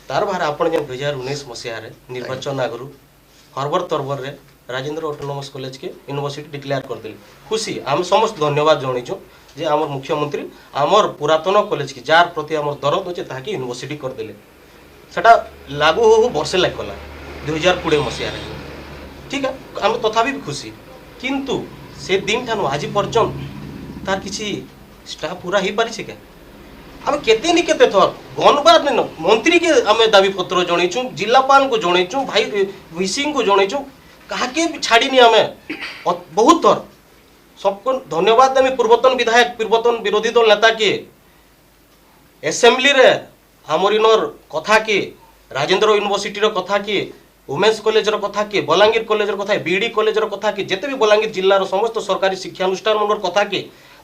तार बाहर आपण जेन 2019 मसीहा रे निर्वाचन आगु हरबर तरबर रे राजेंद्र ऑटोनोमस कॉलेज के यूनिवर्सिटी डिक्लेयर कर देले खुशी आम समस्त धन्यवाद जणैछु जे आमर मुख्यमंत्री आमर पुरातन कॉलेज की जार प्रति आमर दरद अच्छे ताकि यूनिवर्सिटी कर देले सेटा लागू हो वर्षे लागला 2020 मसीहा रे ठीक है आम तथापि भी खुशी किंतु से दिन ठानु आज पर्यंत तार किसी स्टाफ पूरा हो पारि क्या आम केते नि केते थर गनबार न मंत्री के आम दाबी पत्र जनइछु जिलापाल को जनइछु भाई वीसी को जनइछु काके भी छाड़ीनी आम बहुत थर सबको धन्यवाद देमी पूर्वतन विधायक पूर्वतन विरोधी दल नेता के असेंबली रे हमर इनर कथा के राजेंद्र यूनिवर्सिटी रो कथा के वुमेन्स कॉलेज रो कथा के बलांगीर कॉलेज रो कथा बीडी कॉलेज रो कथा के जेते भी बलांगीर जिल्ला रो समस्त सरकारी शिक्षानुष्ठान मनर कथा के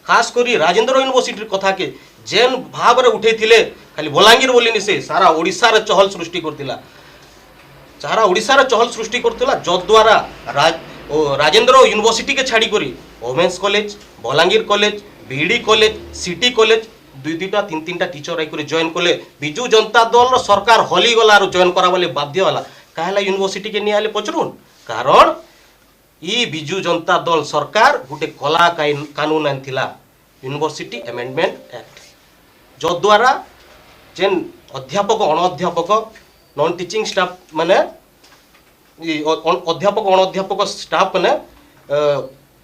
खास करी राजेंद्र यूनिवर्सिटी कथा के जेन भाव रे उठे थिले खाली बलांगीर बोलिनी से सारा ओडिसा रे चहल सृष्टि करतिला सारा ओडिसा रे चहल सृष्टि करतिला जद्वारा राजेंद्र यूनिवर्सिटी के छाड़ी करी women's college Balangir college BD college city college दुईटा तीन टीचर आई जॉइन कले बिजु जनता दल सरकार हली गला जॉइन करा बोले बाध्य होला काहेला यूनिवर्सिटी के नियाले पचरुन कारण ई बिजु जनता दल सरकार गोटे कला कानून आनिथिला यूनिवर्सिटी अमेंडमेंट एक्ट जद्वारा जेन अध्यापक अध्यापक नॉन टीचिंग स्टाफ माने अध्यापक अध्यापक स्टाफ माने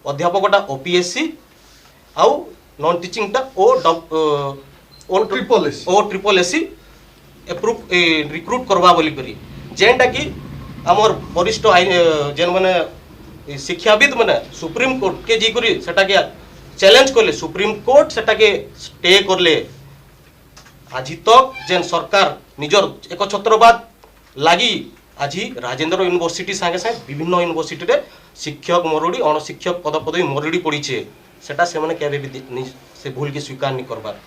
अध्यापकटा ओपीएससी आउ नॉन टीचिंग टा ओ ट्रिपल एससी एप्रूव रिक्रूट करवा बोली करी जेनटा कि आमर वरिष्ठ जेन माने शिक्षाविद माने सुप्रीम कोर्ट के जी करी सेटा के चैलेंज करले सुप्रीम कोर्ट सेटा के स्टे करले आज तक जेन सरकार निजर एक छत्रवाद लगी आज राजेंद्र यूनिवर्सिटी संगे संगे विभिन्न यूनिवर्सिटी रे शिक्षक मरुड़ी अणशिक्षक पद पदवी मरुड़ी पड़ी सेटा से माने केबे भी से भूल के स्वीकार नहीं करबार।